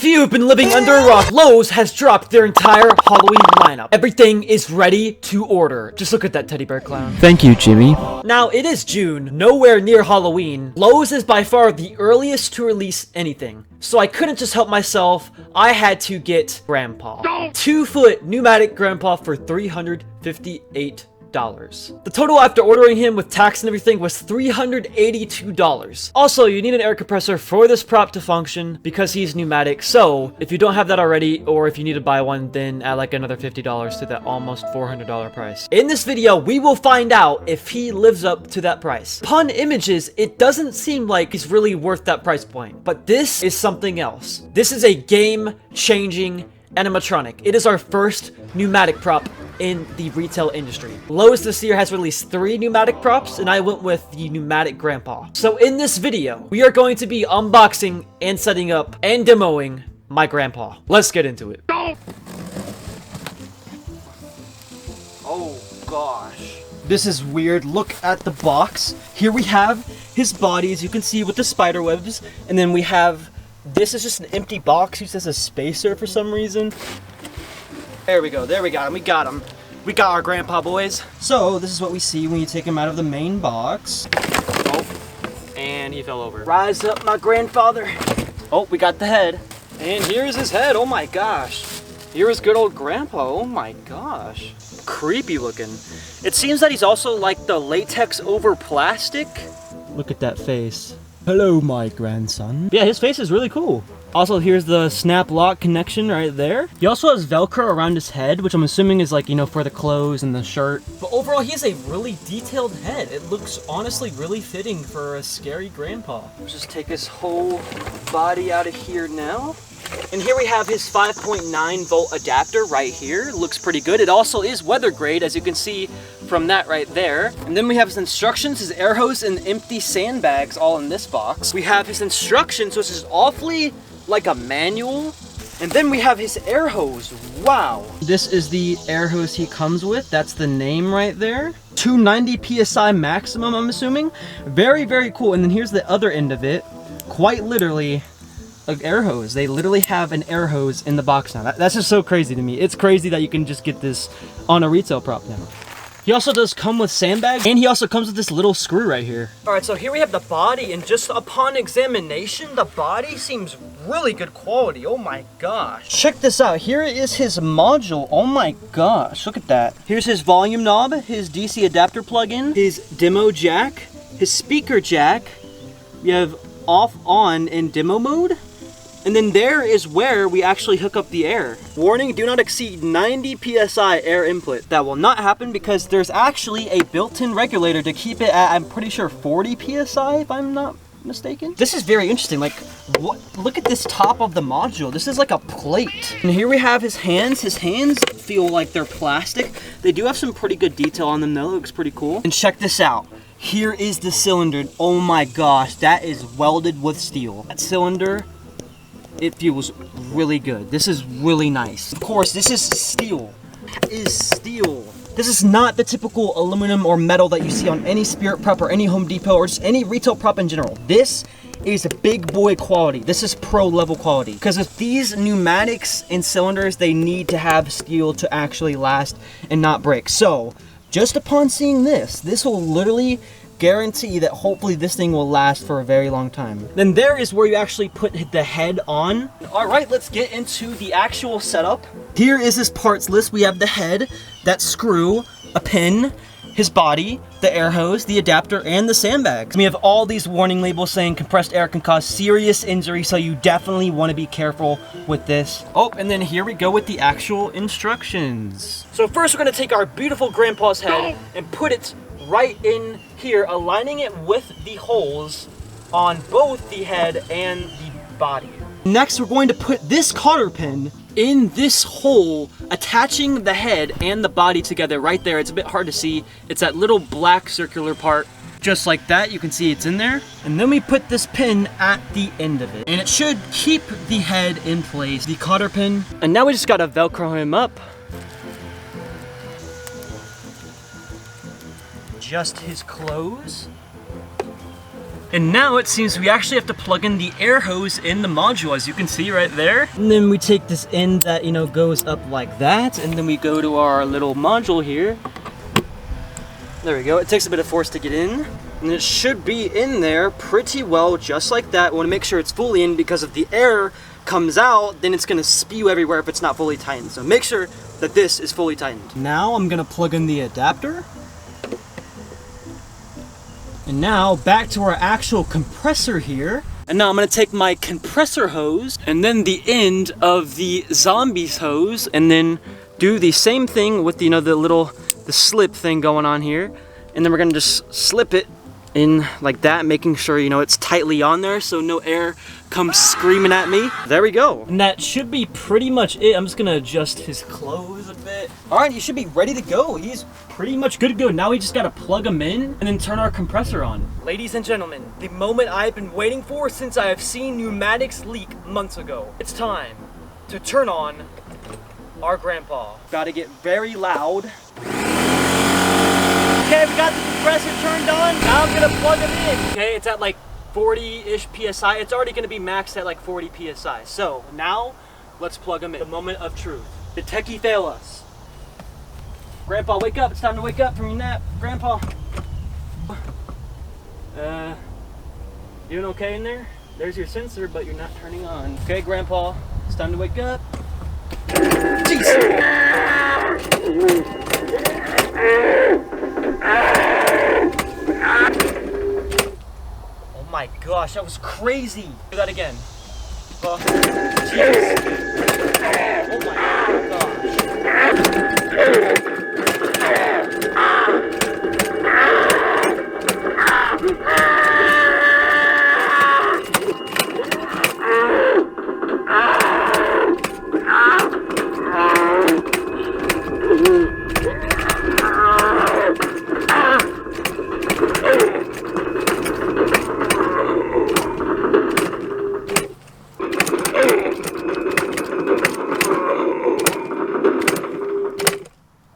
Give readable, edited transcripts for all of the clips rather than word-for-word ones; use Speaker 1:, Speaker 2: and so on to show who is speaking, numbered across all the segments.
Speaker 1: If you've been living under a rock, Lowe's has dropped their entire Halloween lineup. Everything is ready to order. Just look at that teddy bear clown.
Speaker 2: Thank you, Jimmy.
Speaker 1: Now, it is June, nowhere near Halloween. Lowe's is by far the earliest to release anything. So I couldn't just help myself. I had to get Grandpa. 2-foot pneumatic Grandpa for $358. The total after ordering him with tax and everything was $382. Also, you need an air compressor for this prop to function because he's pneumatic. So if you don't have that already, or if you need to buy one, then add like another $50 to that almost $400 price. In this video, we will find out if he lives up to that price. Upon images, it doesn't seem like he's really worth that price point, but this is something else. This is a game-changing animatronic. It is our first pneumatic prop in the retail industry. Lowe's this year has released 3 pneumatic props, and I went with the pneumatic Grandpa. So in this video, we are going to be unboxing and setting up and demoing my Grandpa. Let's get into it. Oh gosh. This is weird. Look at the box. Here we have his body, as you can see, with the spider webs, and then we have this is just an empty box used as a spacer for some reason. There we go. There we got him. We got him. We got our Grandpa, boys. So this is what we see when you take him out of the main box. Oh, and he fell over. Rise up, my grandfather. Oh, we got the head. And here's his head. Oh my gosh. Here is good old Grandpa. Oh my gosh. Creepy looking. It seems that he's also like the latex over plastic. Look at that face. Hello, my grandson. Yeah, his face is really cool. Also, here's the snap lock connection right there. He also has Velcro around his head, which I'm assuming is like, you know, for the clothes and the shirt. But overall, he has a really detailed head. It looks honestly really fitting for a scary grandpa. Let's just take his whole body out of here now. And here we have his 5.9 volt adapter right here. Looks pretty good. It also is weather grade, as you can see from that right there. And then we have his instructions, his air hose, and empty sandbags all in this box. We have his instructions, so this is awfully like a manual. And then we have his air hose. Wow. This is the air hose he comes with. That's the name right there. 290 PSI maximum, I'm assuming. Very, very cool. And then here's the other end of it. Quite literally, an air hose. They literally have an air hose in the box now. That's just so crazy to me. It's crazy that you can just get this on a retail prop now. He also does come with sandbags, and he also comes with this little screw right here. All right, so here we have the body, and just upon examination, the body seems really good quality. Oh my gosh. Check this out. Here is his module. Oh my gosh, look at that. Here's his volume knob, his DC adapter plug-in, his demo jack, his speaker jack. We have off, on, and demo mode. And then there is where we actually hook up the air. Warning, do not exceed 90 PSI air input. That will not happen because there's actually a built-in regulator to keep it at, I'm pretty sure, 40 PSI if I'm not mistaken. This is very interesting. Like, what? Look at this top of the module. This is like a plate. And here we have his hands. His hands feel like they're plastic. They do have some pretty good detail on them though. It looks pretty cool. And check this out. Here is the cylinder. Oh my gosh, that is welded with steel. That cylinder, it feels really good. This is really nice. Of course, this is steel. That is steel. This is not the typical aluminum or metal that you see on any Spirit prop or any Home Depot or just any retail prop in general. This is big boy quality. This is pro level quality. Because with these pneumatics and cylinders, they need to have steel to actually last and not break. So, just upon seeing this, this will literally guarantee that hopefully this thing will last for a very long time. Then there is where you actually put the head on. All right, let's get into the actual setup. Here is his parts list. We have the head, that screw, a pin, his body, the air hose, the adapter, and the sandbags. We have all these warning labels saying compressed air can cause serious injury, so you definitely want to be careful with this. Oh, and then here we go with the actual instructions. So first we're going to take our beautiful grandpa's head and put it right in here, aligning it with the holes on both the head and the body. Next, we're going to put this cotter pin in this hole, attaching the head and the body together right there. It's a bit hard to see. It's that little black circular part. Just like that, you can see it's in there. And then we put this pin at the end of it. And it should keep the head in place, the cotter pin. And now we just gotta Velcro him up. Just his clothes. And now it seems we actually have to plug in the air hose in the module, as you can see right there. And then we take this end that, you know, goes up like that, and then we go to our little module here. There we go. It takes a bit of force to get in, and it should be in there pretty well, just like that. We want to make sure it's fully in, because if the air comes out, then it's going to spew everywhere if it's not fully tightened. So make sure that this is fully tightened. Now I'm going to plug in the adapter. And now back to our actual compressor here. And now I'm going to take my compressor hose and then the end of the zombies hose, and then do the same thing with the, you know, the slip thing going on here. And then we're going to just slip it in like that, making sure, you know, it's tightly on there so no air comes screaming at me. There we go. And that should be pretty much it. I'm just gonna adjust his clothes a bit. All right, he should be ready to go. He's pretty much good to go. Now we just gotta plug him in and then turn our compressor on. Ladies and gentlemen, the moment I've been waiting for since I have seen pneumatics leak months ago. It's time to turn on our grandpa. Gotta get very loud. Okay, we got the compressor turned on. Now I'm gonna plug him in. Okay, it's at like 40-ish PSI. It's already gonna be maxed at like 40 PSI. So now, let's plug him in. The moment of truth. Did techie fail us? Grandpa, wake up. It's time to wake up from your nap. Grandpa. Doing okay in there? There's your sensor, but you're not turning on. Okay, Grandpa, it's time to wake up. Jeez. Oh my gosh, that was crazy. Do that again. Jeez. Oh my gosh.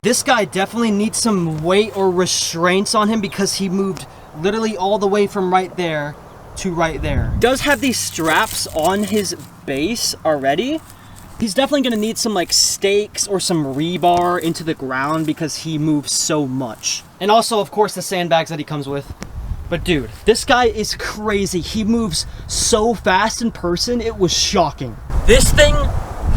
Speaker 1: This guy definitely needs some weight or restraints on him because he moved literally all the way from right there to right there. He does have these straps on his base already. He's definitely gonna need some like stakes or some rebar into the ground because he moves so much. And also, of course, the sandbags that he comes with. But dude, this guy is crazy. He moves so fast in person, it was shocking. This thing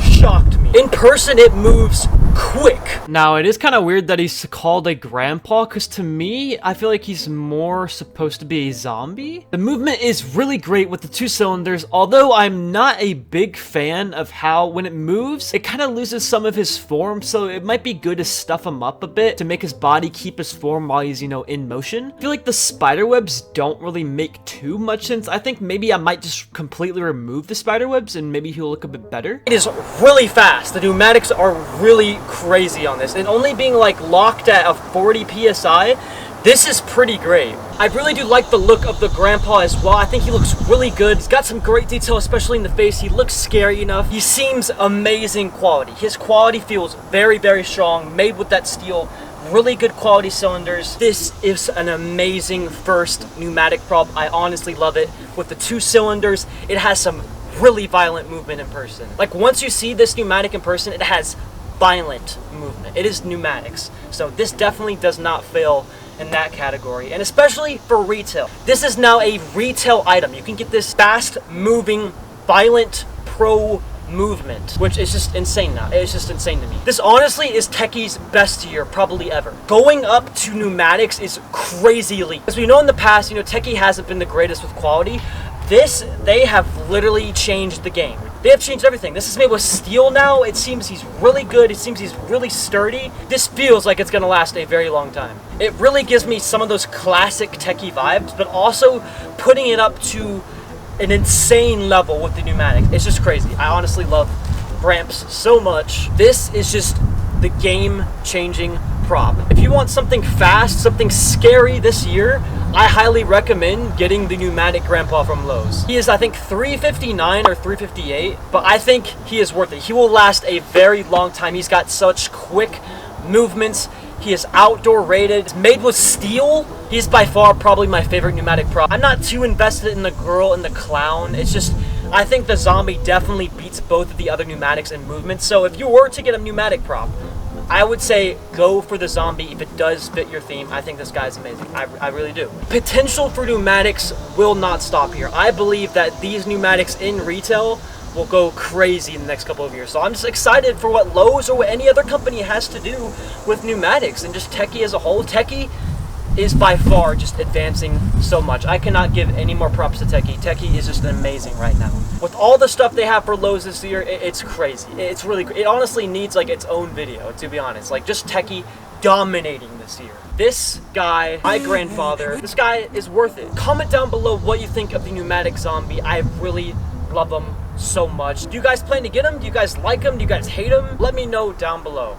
Speaker 1: shocked me. In person, it moves quick. Now, it is kind of weird that he's called a grandpa, because to me, I feel like he's more supposed to be a zombie. The movement is really great with the 2 cylinders, although I'm not a big fan of how, when it moves, it kind of loses some of his form, so it might be good to stuff him up a bit to make his body keep his form while he's, you know, in motion. I feel like the spider webs don't really make too much sense. I think maybe I might just completely remove the spider webs and maybe he'll look a bit better. It is really fast. The pneumatics are really crazy on this, and only being like locked at a 40 PSI, this is pretty great. I really do like the look of the grandpa as well. I think he looks really good. He's got some great detail, especially in the face. He looks scary enough. He seems amazing quality. His quality feels very, very strong, made with that steel. Really good quality cylinders. This is an amazing first pneumatic prop. I honestly love it. With the 2 cylinders, it has some really violent movement in person. Like, once you see this pneumatic in person, it has violent movement. It is pneumatics. So this definitely does not fail in that category, and especially for retail. This is now a retail item. You can get this fast moving, violent pro movement, which is just insane now. It's just insane to me. This honestly is Techie's best year probably ever. Going up to pneumatics is crazily. As we know in the past, you know, Techie hasn't been the greatest with quality. They have literally changed the game. They have changed everything. This is made with steel now. It seems he's really good. It seems he's really sturdy. This feels like it's gonna last a very long time. It really gives me some of those classic Techie vibes, but also putting it up to an insane level with the pneumatics. It's just crazy. I honestly love Gramps so much. This is just the game-changing prop. If you want something fast, something scary this year, I highly recommend getting the pneumatic grandpa from Lowe's. He is, I think, $359 or $358, but I think he is worth it. He will last a very long time. He's got such quick movements. He is outdoor rated. It's made with steel, He's by far probably my favorite pneumatic prop. I'm not too invested in the girl and the clown. It's just, I think the zombie definitely beats both of the other pneumatics in movement. So if you were to get a pneumatic prop, I would say go for the zombie if it does fit your theme. I think this guy's amazing. I really do. Potential for pneumatics will not stop here. I believe that these pneumatics in retail will go crazy in the next couple of years. So I'm just excited for what Lowe's or what any other company has to do with pneumatics and just Techie as a whole. Techie is by far just advancing so much. I cannot give any more props to Techie. Techie is just amazing right now. With all the stuff they have for Lowe's this year, it's crazy. It's really, it honestly needs like its own video, to be honest. Like just Techie dominating this year. This guy, my grandfather, this guy is worth it. Comment down below what you think of the pneumatic zombie. I really love him so much. Do you guys plan to get him? Do you guys like him? Do you guys hate him? Let me know down below.